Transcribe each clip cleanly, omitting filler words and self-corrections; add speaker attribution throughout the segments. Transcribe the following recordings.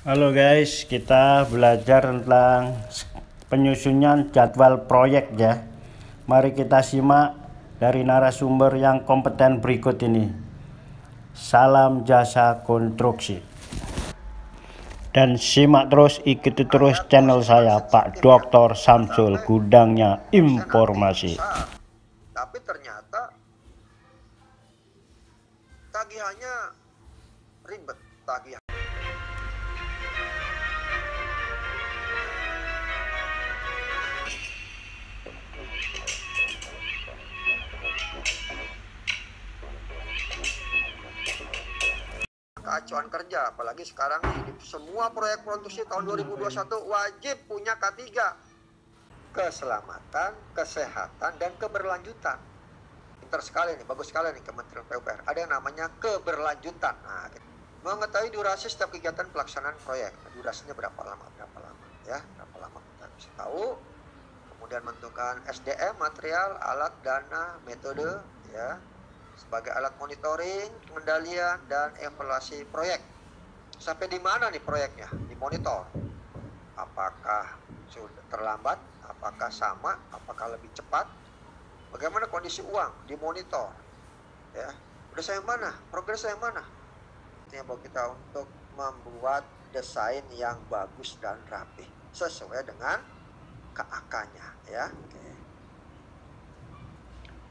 Speaker 1: Halo guys, kita belajar tentang penyusunan jadwal proyek ya. Mari kita simak dari narasumber yang kompeten berikut ini. Salam Jasa Konstruksi. Dan simak terus, ikuti terus channel saya Pak Dr. Samsul, gudangnya informasi.
Speaker 2: Tapi ternyata tagihannya ribet, tagihan. Keacuan kerja, apalagi sekarang nih, semua proyek produksi tahun 2021 wajib punya K3. Keselamatan, kesehatan, dan keberlanjutan. Pintar sekali nih, bagus sekali nih Kementerian PUPR. Ada yang namanya keberlanjutan. Nah, mengetahui durasi setiap kegiatan pelaksanaan proyek. Durasinya berapa lama ya, berapa lama kita bisa tahu. Kemudian menentukan SDM, material, alat, dana, metode, ya, sebagai alat monitoring, pengendalian, dan evaluasi proyek. Sampai di mana nih proyeknya? Dimonitor. Apakah sudah terlambat? Apakah sama? Apakah lebih cepat? Bagaimana kondisi uang? Dimonitor. Ya, udah saya mana? Progres saya mana? Ini buat kita untuk membuat desain yang bagus dan rapi sesuai dengan KAK-nya, ya. Oke.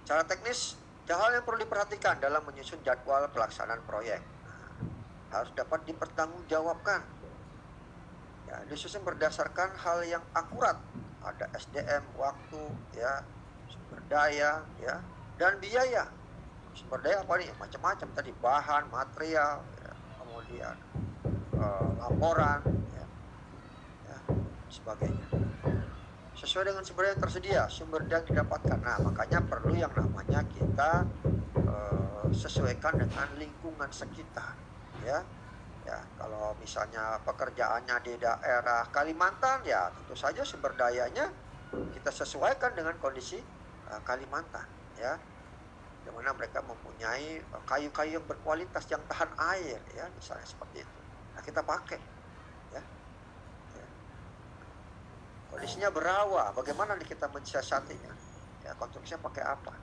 Speaker 2: Cara teknis, hal yang perlu diperhatikan dalam menyusun jadwal pelaksanaan proyek. Harus dapat dipertanggungjawabkan. Ya, disusun berdasarkan hal yang akurat. Ada SDM, waktu, ya, sumber daya, ya, dan biaya. Sumber daya apa nih? Macam-macam tadi, bahan, material, ya, kemudian laporan, ya, sebagainya. Sesuai dengan sumber yang tersedia, sumber daya yang didapatkan. Nah, makanya perlu yang namanya kita sesuaikan dengan lingkungan sekitar, ya. Ya, kalau misalnya pekerjaannya di daerah Kalimantan, ya tentu saja sumber dayanya kita sesuaikan dengan kondisi Kalimantan, ya. Di mana mereka mempunyai kayu-kayu yang berkualitas yang tahan air, ya, misalnya seperti itu. Nah, kita pakai, ya. Kondisinya berawa, bagaimana kita mensiasatinya? Ya, konstruksinya pakai apa?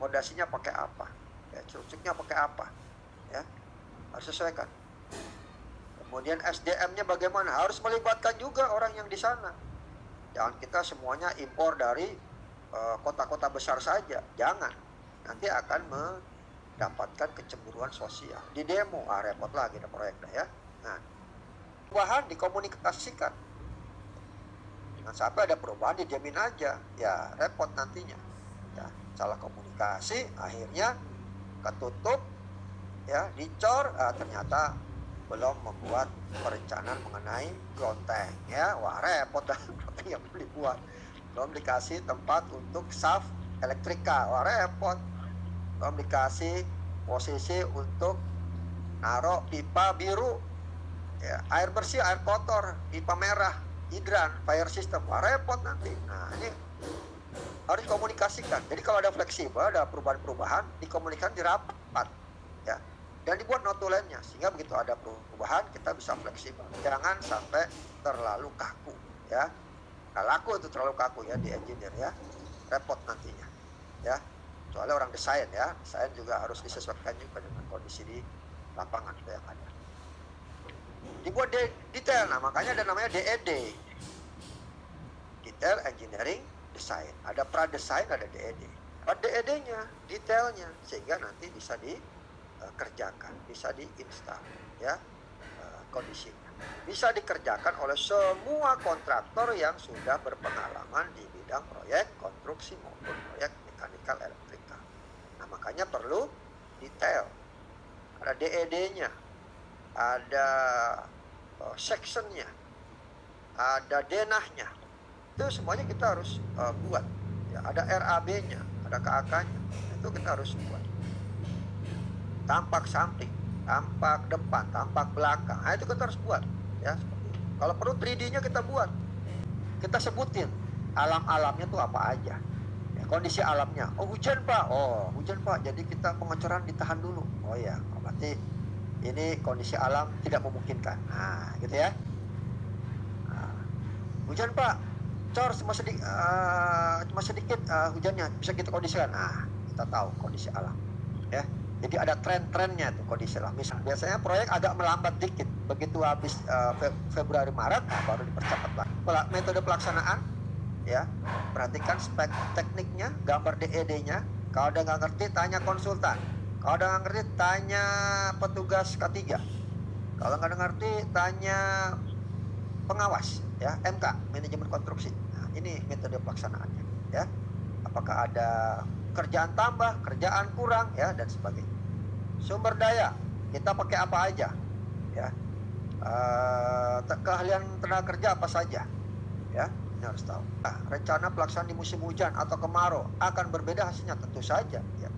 Speaker 2: Fondasinya pakai apa? Ya, cerucuknya pakai apa? Ya, harus sesuaikan. Kemudian SDM-nya bagaimana? Harus melibatkan juga orang yang di sana. Jangan kita semuanya impor dari kota-kota besar saja. Jangan. Nanti akan mendapatkan kecemburuan sosial. Di demo, repot lagi ada proyeknya, ya. Nah, perubahan dikomunikasikan. Jangan sampai ada perubahan dijamin aja, ya repot nantinya. Ya, salah komunikasi, akhirnya ketutup, ya, dicor, ternyata belum membuat perencanaan mengenai klonteng, ya, wah repot dah. Klonteng yang belum dibuat, belum dikasih tempat untuk shaft elektrika, wah repot. Belum dikasih posisi untuk naruh pipa biru, ya, air bersih, air kotor, pipa merah, hidran, fire system, wah repot nanti. Nah, ini harus dikomunikasikan. Jadi kalau ada fleksibel, ada perubahan-perubahan, dikomunikasikan di rapat, ya, dan dibuat notulennya, sehingga begitu ada perubahan kita bisa fleksibel. Jangan sampai terlalu kaku, ya. Nah, laku itu terlalu kaku, ya, di engineer, ya, repot nantinya, ya. Soalnya orang desain, ya, desain juga harus disesuaikan juga dengan kondisi di lapangan yang ada. Dibuat detail, nah makanya ada namanya DED, detail engineering design. Ada pradesain, ada DED. DED-nya, detailnya, sehingga nanti bisa dikerjakan, bisa diinstal, ya, kondisinya. Bisa dikerjakan oleh semua kontraktor yang sudah berpengalaman di bidang proyek konstruksi maupun proyek mekanikal elektrikal. Nah, makanya perlu detail. Ada DED-nya, ada sectionnya, ada denahnya. Itu semuanya kita harus buat. Ya, ada RAB-nya, ada KAK-nya. Itu kita harus buat. Tampak samping, tampak depan, tampak belakang. Nah, itu kita harus buat. Ya, seperti itu. Kalau perlu 3D-nya kita buat. Kita sebutin alam-alamnya tuh apa aja. Ya, kondisi alamnya. Oh, hujan Pak. Oh, hujan Pak. Jadi kita pengecoran ditahan dulu. Oh ya, berarti ini kondisi alam tidak memungkinkan. Nah, gitu ya. Nah, hujan Pak, cor cuma sedikit hujannya bisa kita kondisikan. Nah, kita tahu kondisi alam, ya. Jadi ada tren-trennya tuh kondisi alam. Misal biasanya proyek agak melambat dikit, begitu habis Februari Maret baru dipercepat lagi. Metode pelaksanaan, ya, perhatikan spek tekniknya, gambar DED-nya. Kalau udah nggak ngerti, tanya konsultan. Kalau udah nggak ngerti, tanya petugas K3. Kalau nggak ngerti, tanya pengawas, ya, MK, manajemen konstruksi. Nah, ini metode pelaksanaannya, ya. Apakah ada kerjaan tambah, kerjaan kurang, ya, dan sebagainya. Sumber daya, kita pakai apa aja, ya. Keahlian tenaga kerja apa saja, ya. Ini harus tahu. Nah, rencana pelaksanaan di musim hujan atau kemarau akan berbeda hasilnya, tentu saja, ya.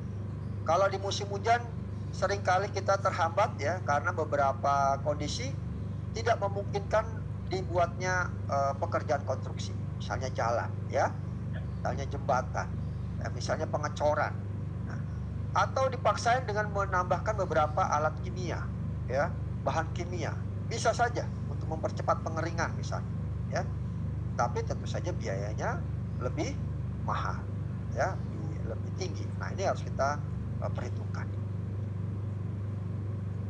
Speaker 2: Kalau di musim hujan seringkali kita terhambat, ya, karena beberapa kondisi tidak memungkinkan dibuatnya pekerjaan konstruksi, misalnya jalan, ya, misalnya jembatan, ya, misalnya pengecoran, nah, atau dipaksain dengan menambahkan beberapa alat kimia, ya, bahan kimia, bisa saja untuk mempercepat pengeringan misalnya, ya, tapi tentu saja biayanya lebih mahal, ya, lebih tinggi. Nah, ini harus kita perhitungkan.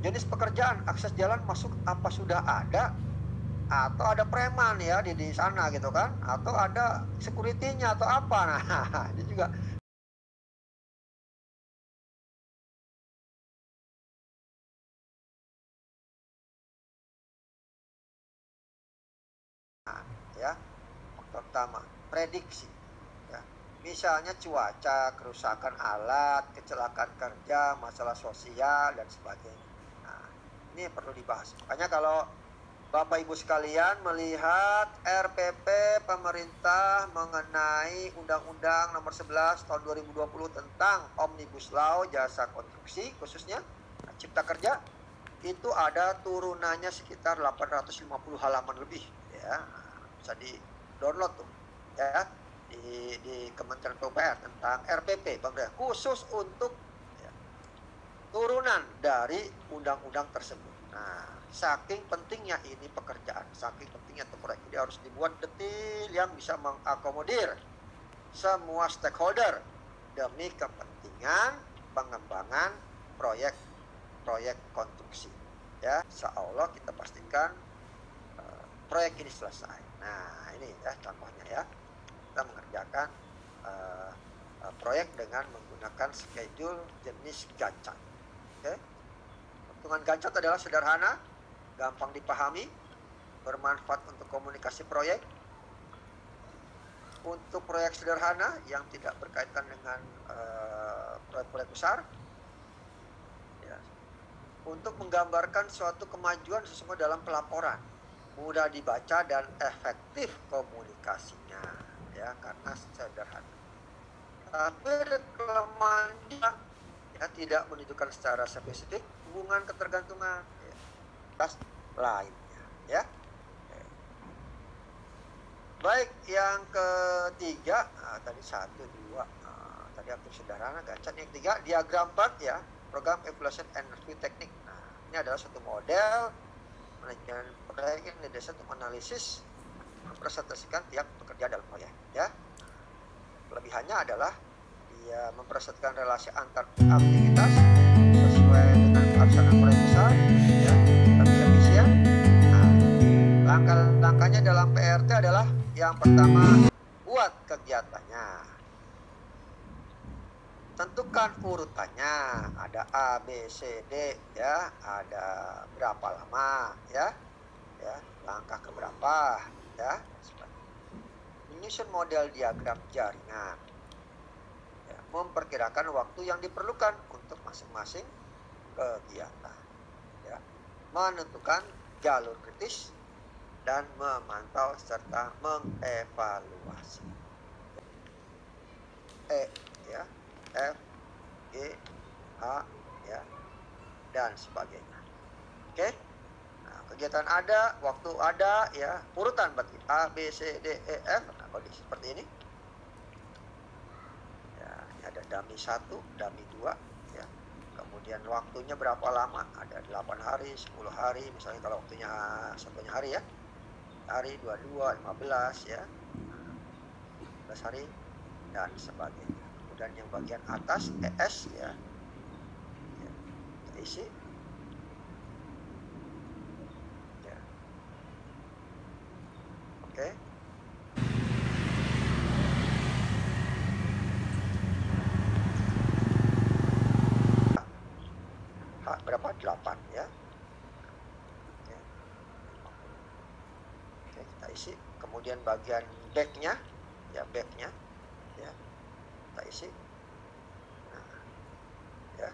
Speaker 2: Jenis pekerjaan, akses jalan masuk apa sudah ada, atau ada preman, ya, di sana gitu kan, atau ada security-nya atau apa. Nah, ini juga ya, faktor utama prediksi, ya, misalnya cuaca, kerusakan alat, kecelakaan kerja, masalah sosial dan sebagainya. Nah, ini perlu dibahas. Makanya kalau Bapak Ibu sekalian melihat RPP pemerintah mengenai Undang-Undang Nomor 11 Tahun 2020 tentang Omnibus Law jasa konstruksi khususnya Cipta Kerja, itu ada turunannya sekitar 850 halaman lebih, ya. Bisa di download tuh, ya, di Kementerian PUPR tentang RPP pemerintah khusus untuk, ya, turunan dari undang-undang tersebut. Nah, saking pentingnya ini pekerjaan, saking pentingnya proyek ini harus dibuat detail yang bisa mengakomodir semua stakeholder demi kepentingan pengembangan proyek konstruksi, ya. Insya Allah kita pastikan proyek ini selesai. Nah, ini, ya, contohnya, ya, kita mengerjakan proyek dengan menggunakan schedule jenis Gantt. Oke. Hitungan Gantt adalah sederhana, gampang dipahami, bermanfaat untuk komunikasi proyek. Untuk proyek sederhana yang tidak berkaitan dengan proyek-proyek besar, ya, untuk menggambarkan suatu kemajuan sesungguhnya dalam pelaporan, mudah dibaca dan efektif komunikasinya, ya, karena sederhana. Tapi kelemahannya, ya, tidak menunjukkan secara spesifik hubungan ketergantungan, ya, lainnya, ya. Baik, yang ketiga, tadi 1, 2, tadi aktif sederhana, Gantt. Yang ketiga, diagram part, ya, program evaluation and review teknik. Nah, ini adalah satu model manajemen proyek yang didesain untuk analisis mempresentasikan tiap pekerja dalam proyek, ya. Kelebihannya adalah dia mempresentasikan relasi antar aktivitas sesuai dengan pelaksanaan proyek besar, ya, lebih efisien. Nah, langkah-langkahnya dalam PRT adalah yang pertama, buat kegiatannya, tentukan urutannya, ada A, B, C, D, ya, ada berapa lama, ya, langkah keberapa, ya. Menyusun model diagram jaringan, ya, memperkirakan waktu yang diperlukan untuk masing-masing kegiatan, ya, menentukan jalur kritis dan memantau serta mengevaluasi. E, ya, F, G, H, ya, dan sebagainya. Oke. Nah, kegiatan ada, waktu ada, ya, urutan berarti A, B, C, D, E, F. Nah, kondisi seperti ini. Ya, ini ada dummy 1, dummy 2, ya. Kemudian kemudian waktunya berapa lama, ada 8 hari, 10 hari, misalnya kalau waktunya satunya hari ya, hari 22, 15 ya, 15 hari dan sebagainya. Kemudian yang bagian atas ES ya, kita isi ya. Oke. Berapa? 8 ya. Oke, kita isi. Kemudian bagian backnya ya, backnya ya, kita isi. Ya.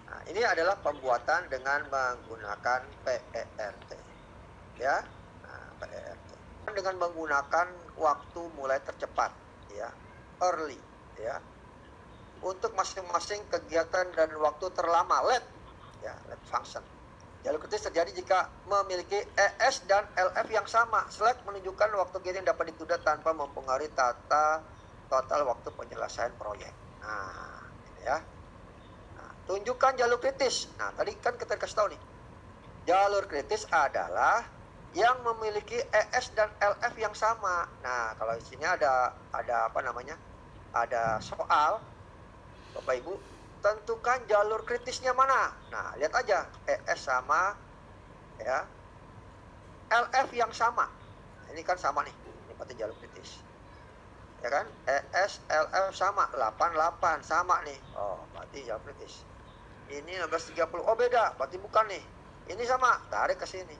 Speaker 2: Nah, ini adalah pembuatan dengan menggunakan PERT ya. Nah, PERT dengan menggunakan waktu mulai tercepat ya, early ya, untuk masing-masing kegiatan dan waktu terlama, let ya, let function. Jalur kritis terjadi jika memiliki ES dan LF yang sama. Select menunjukkan waktu kegiatan yang dapat ditunda tanpa mempengaruhi total waktu penyelesaian proyek. Nah, ini ya. Nah, tunjukkan jalur kritis. Nah, tadi kan kita kasih tahu nih. Jalur kritis adalah yang memiliki ES dan LF yang sama. Nah, kalau di sini ada apa namanya? Ada soal, Bapak Ibu, tentukan jalur kritisnya mana. Nah, lihat aja, ES sama ya, LF yang sama. Nah, ini kan sama nih, ini berarti jalur kritis. Ya kan? ES, LF sama, 88 sama nih. Oh, berarti jalur kritis. Ini 1630. Oh, beda, berarti bukan nih. Ini sama, tarik ke sini.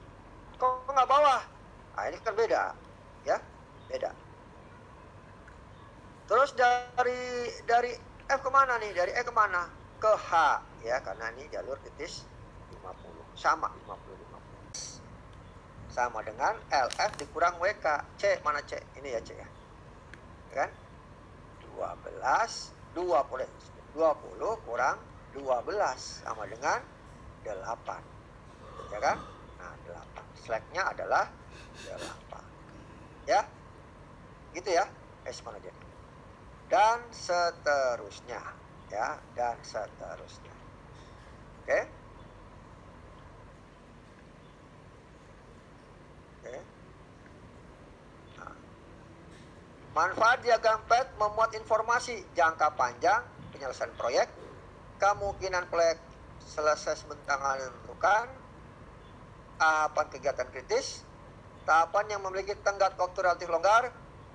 Speaker 2: Kok nggak bawah? Nah, ini kan beda. Ya, beda. Terus dari F kemana nih? Dari E kemana? Ke H ya, karena ini jalur kritis 50. Sama 50-50. Sama dengan LF dikurang WK. C, mana C? Ini ya C ya. Kan? 20 kurang 12 sama dengan 8. Ya kan? Nah, 8. Slacknya adalah 8. Ya? Gitu ya. S mana jadi? Dan seterusnya ya, dan seterusnya. Oke. Oke. Nah. Manfaat diagram PET memuat informasi jangka panjang penyelesaian proyek, kemungkinan proyek selesai sebentar menentukan, tahapan kegiatan kritis, tahapan yang memiliki tenggat waktu relatif longgar,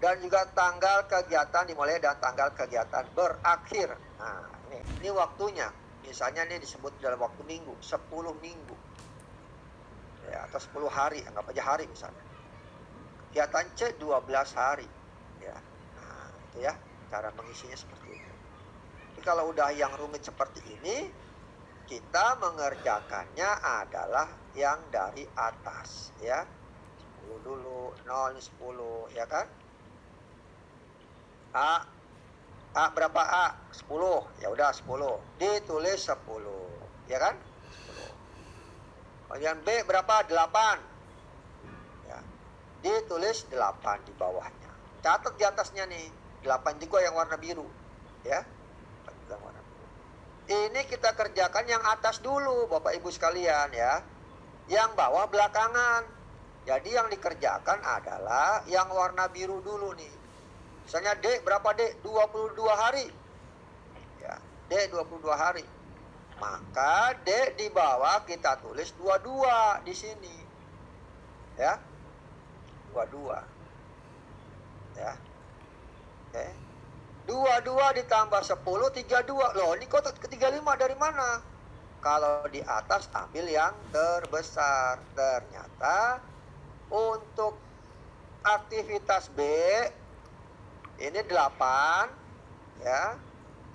Speaker 2: dan juga tanggal kegiatan dimulai dan tanggal kegiatan berakhir. Nah, ini waktunya. Misalnya ini disebut dalam waktu minggu, 10 minggu. Ya, atau 10 hari, anggap aja hari misalnya. Kegiatan C 12 hari. Ya. Nah, itu ya, cara mengisinya seperti itu. Jadi kalau udah yang rumit seperti ini, kita mengerjakannya adalah yang dari atas, ya. 10 dulu, 0 10, ya kan? A berapa A? 10. Ya udah 10. Ditulis 10. Ya kan? 10. Kemudian B berapa? 8. Ya. Ditulis 8 di bawahnya. Catat di atasnya nih. 8 juga yang warna biru. Ya. 8 juga warna biru. Ini kita kerjakan yang atas dulu, Bapak Ibu sekalian ya. Yang bawah belakangan. Jadi yang dikerjakan adalah yang warna biru dulu nih. Misalnya D berapa D? 22 hari. Ya, D 22 hari. Maka D di bawah kita tulis 22 di sini. Ya. 22. Ya. Oke. 22 ditambah 10 32. Loh, ini kok ke 35 dari mana? Kalau di atas ambil yang terbesar. Ternyata untuk aktivitas B ini 8 ya,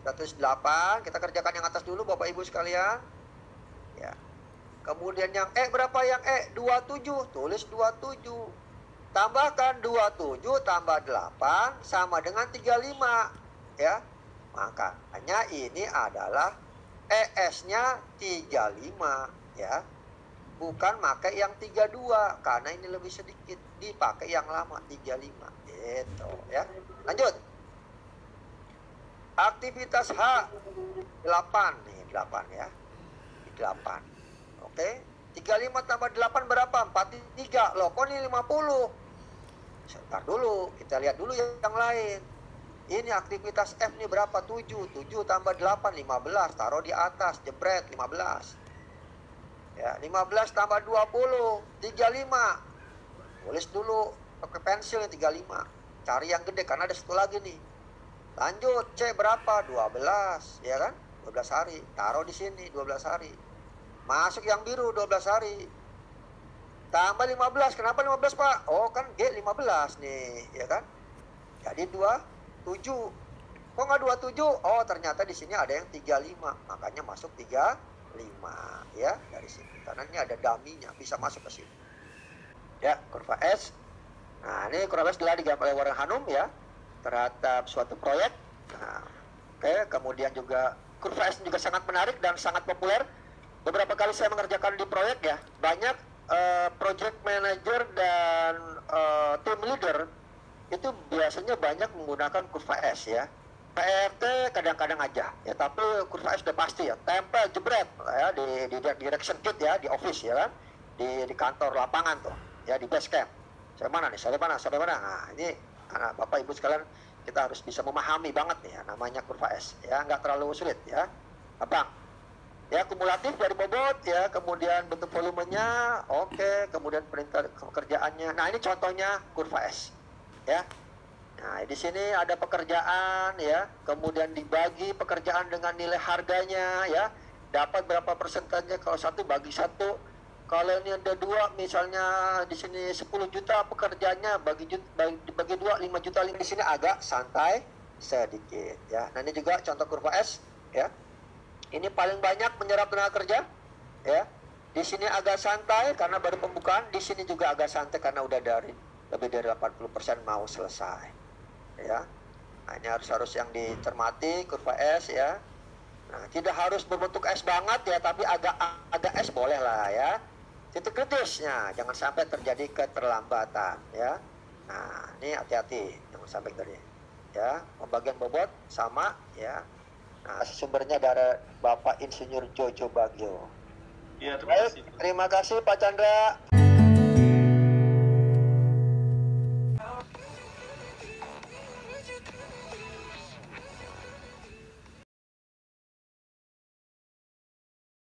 Speaker 2: 108. Kita kerjakan yang atas dulu Bapak Ibu sekalian ya. Kemudian yang E berapa? Yang E 27, tulis 27. Tambahkan 27 tambah 8 sama dengan 35 ya. Makanya ini adalah ES-nya 35 ya. Bukan pakai yang 32 karena ini lebih sedikit, dipakai yang lama 35 gitu ya. Lanjut. Aktivitas H 8 nih, 8 ya. 8. Oke. 35 tambah 8 berapa? 43. Loh, kok ini 50? Sebentar dulu, kita lihat dulu yang lain. Ini aktivitas F ini berapa? 7. 7 tambah 8 15. Taruh di atas, jebret 15. Ya, 15 tambah 20 35. Tulis dulu pakai pensil yang 35. Cari yang gede karena ada satu lagi nih. Lanjut, C berapa? 12, ya kan? 12 hari. Taruh di sini 12 hari. Masuk yang biru 12 hari. Tambah 15. Kenapa 15, Pak? Oh, kan G 15 nih, ya kan? Jadi 27. Kok nggak 27? Oh, ternyata di sini ada yang 35. Makanya masuk 35, ya, dari sini. Karena ini ada dummy-nya, bisa masuk ke sini. Ya, kurva S. Nah, ini kurva S telah digambar oleh Warren Hanum ya, terhadap suatu proyek. Nah, oke, kemudian juga kurva S juga sangat menarik dan sangat populer. Beberapa kali saya mengerjakan di proyek ya, banyak project manager dan team leader itu biasanya banyak menggunakan kurva S ya. PRT kadang-kadang aja ya, tapi kurva S sudah pasti ya, tempel jebret ya di direction kit ya, di office ya kan, di kantor lapangan tuh ya, di base camp. Sampai mana nih? Sampai mana? Nah, ini anak Bapak Ibu sekalian, kita harus bisa memahami banget nih ya, namanya kurva S ya, nggak terlalu sulit ya. Abang ya, kumulatif dari bobot ya, kemudian bentuk volumenya, oke, kemudian perintah pekerjaannya. Nah, ini contohnya kurva S ya. Nah, di sini ada pekerjaan ya, kemudian dibagi pekerjaan dengan nilai harganya ya, dapat berapa persentase. Kalau satu bagi satu, kalau ini ada dua, misalnya di sini 10 juta pekerjaannya, bagi 2 5 juta. Di sini agak santai sedikit ya. Nah, ini juga contoh kurva S ya. Ini paling banyak menyerap tenaga kerja ya. Di sini agak santai karena baru pembukaan, di sini juga agak santai karena udah lebih dari 80% mau selesai ya. Nah, ini harus yang dicermati kurva S ya. Nah, tidak harus berbentuk S banget ya, tapi agak S boleh lah ya. Titik kritisnya jangan sampai terjadi keterlambatan ya. Nah, ini hati-hati jangan sampai terjadi ya. Pembagian bobot sama ya. Nah, sumbernya dari Bapak Insinyur Jojo Bagio.
Speaker 3: Iya, terima kasih.
Speaker 2: Terima kasih Pak Chandra.